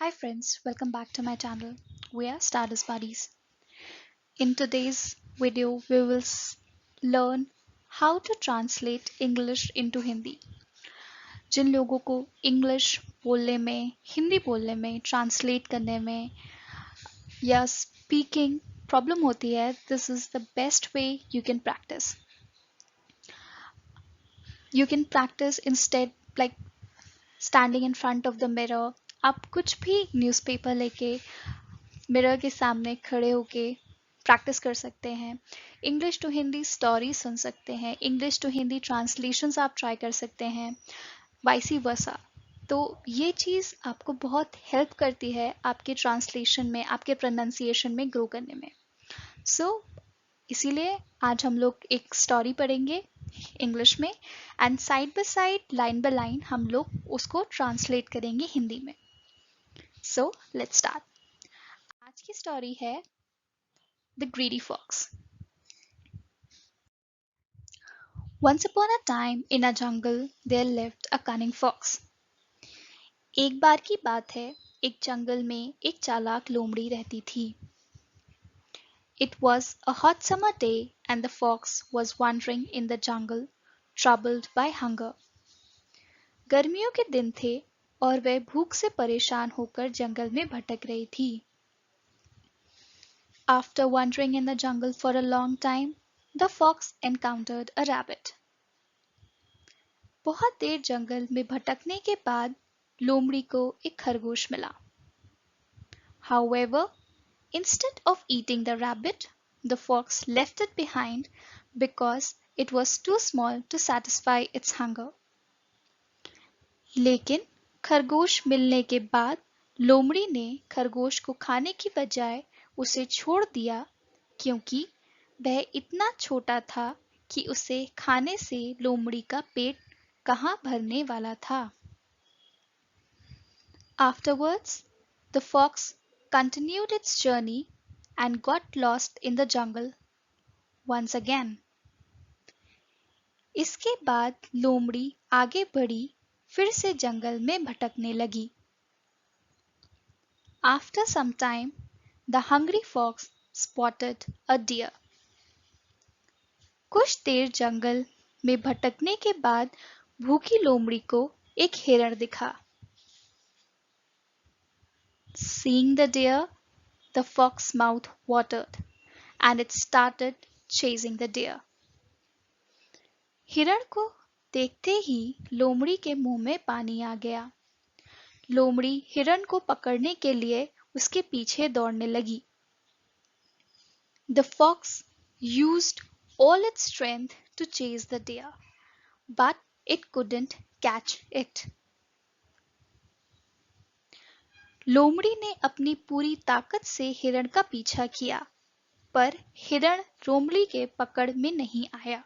Hi friends, welcome back to my channel. We are Stardust Buddies. In today's video, we will learn how to translate English into Hindi. जिन लोगों को English बोलने में, हिंदी बोलने में, translate करने में या speaking problem होती है, this is the best way you can practice. You can practice instead like standing in front of the mirror. आप कुछ भी न्यूज़पेपर लेके मिरर के सामने खड़े होके प्रैक्टिस कर सकते हैं. इंग्लिश टू हिंदी स्टोरी सुन सकते हैं. इंग्लिश टू हिंदी ट्रांसलेशंस आप ट्राई कर सकते हैं. वाइसी वर्सा. तो ये चीज़ आपको बहुत हेल्प करती है आपके ट्रांसलेशन में, आपके प्रोनाउंसिएशन में ग्रो करने में. इसीलिए आज हम लोग एक स्टोरी पढ़ेंगे इंग्लिश में and side by side, line by line हम लोग उसको ट्रांसलेट करेंगे हिंदी में. So let's start. आज की स्टोरी है The Greedy Fox. Once upon a time in a jungle there lived a cunning fox. एक बार की बात है, एक जंगल में एक चालाक लोमड़ी रहती थी. It was a hot summer day and the fox was wandering in the jungle, troubled by hunger. गर्मियों के दिन थे और वह भूख से परेशान होकर जंगल में भटक रही थी. After wandering in the jungle for a long time, the fox encountered a rabbit. बहुत देर जंगल में भटकने के बाद लोमड़ी को एक खरगोश मिला. However, instead of eating the rabbit, the fox left it behind because it was too small to satisfy its hunger. लेकिन खरगोश मिलने के बाद लोमड़ी ने खरगोश को खाने की बजाय उसे छोड़ दिया क्योंकि वह इतना छोटा था कि उसे खाने से लोमड़ी का पेट कहाँ भरने वाला था. Afterwards, the fox continued its journey and got lost in the jungle once again. इसके बाद लोमड़ी आगे बढ़ी, फिर से जंगल में भटकने लगी. After some time, the hungry fox spotted a deer. कुछ देर जंगल में भटकने के बाद भूखी लोमड़ी को एक हिरण दिखा. Seeing the deer, the fox's mouth watered, and it started chasing the deer. हिरण को देखते ही लोमड़ी के मुंह में पानी आ गया. लोमड़ी हिरण को पकड़ने के लिए उसके पीछे दौड़ने लगी. The fox used all its strength to chase the deer, but it couldn't catch it. लोमड़ी ने अपनी पूरी ताकत से हिरण का पीछा किया, पर हिरण लोमड़ी के पकड़ में नहीं आया.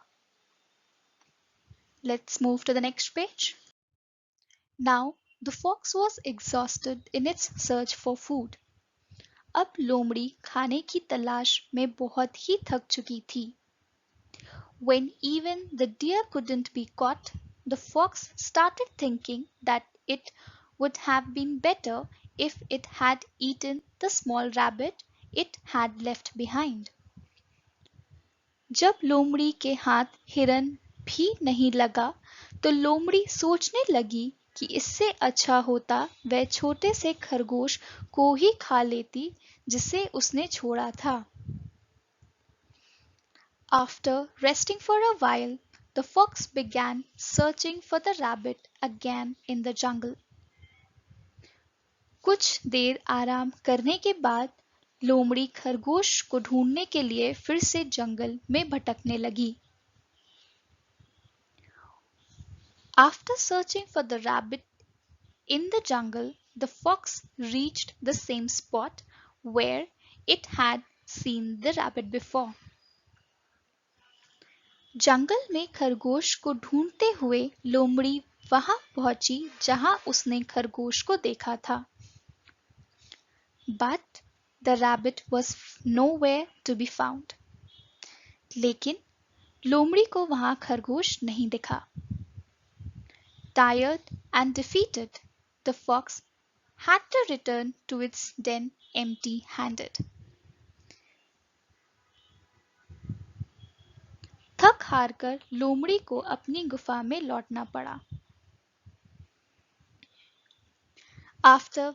Let's move to the next page. Now, the fox was exhausted in its search for food. अब लोमड़ी खाने की तलाश में बहुत ही थक चुकी थी. When even the deer couldn't be caught, the fox started thinking that it would have been better if it had eaten the small rabbit it had left behind. जब लोमड़ी के हाथ हिरन भी नहीं लगा, तो लोमड़ी सोचने लगी कि इससे अच्छा होता वह छोटे से खरगोश को ही खा लेती जिसे उसने छोड़ा था. After resting for a while, the fox began searching for the rabbit again in the jungle. कुछ देर आराम करने के बाद लोमड़ी खरगोश को ढूंढने के लिए फिर से जंगल में भटकने लगी. After searching for the rabbit in the jungle, the fox reached the same spot where it had seen the rabbit before. जंगल में खरगोश को ढूंढते हुए लोमड़ी वहां पहुंची जहां उसने खरगोश को देखा था. But the rabbit was nowhere to be found. लेकिन लोमड़ी को वहां खरगोश नहीं दिखा. Tired and defeated, the fox had to return to its den empty-handed. थक हारकर लोमड़ी को अपनी गुफा में लौटना पड़ा। After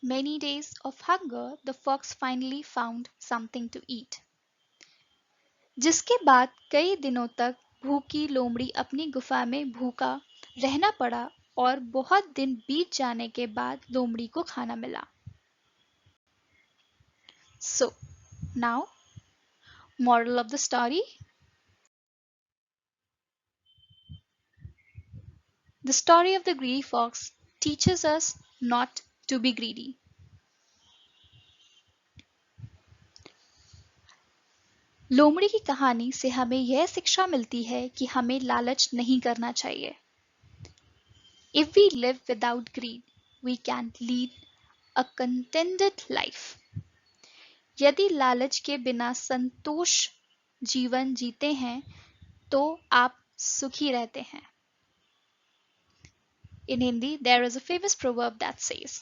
many days of hunger, the fox finally found something to eat. जिसके बाद कई दिनों तक भूखी लोमड़ी अपनी गुफा में भूखा रहना पड़ा और बहुत दिन बीत जाने के बाद लोमड़ी को खाना मिला। So, now, moral of the story. The story of the greedy fox teaches us not to be greedy. लोमड़ी की कहानी से हमें यह शिक्षा मिलती है कि हमें लालच नहीं करना चाहिए। If we live without greed, we can lead a contented life. यदि लालच के बिना संतोष जीवन जीते हैं तो आप सुखी रहते हैं। In Hindi, there is a famous proverb that says,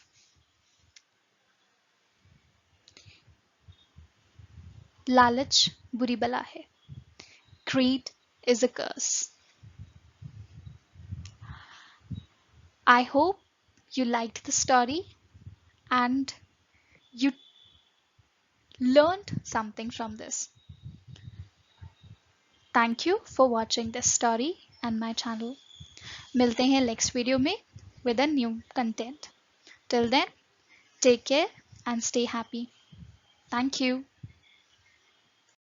लालच बुरी बला है. Greed is a curse. I hope you liked the story and you learned something from this. Thank you for watching this story and my channel. मिलते हैं next video में with a new content. Till then, take care and stay happy. Thank you.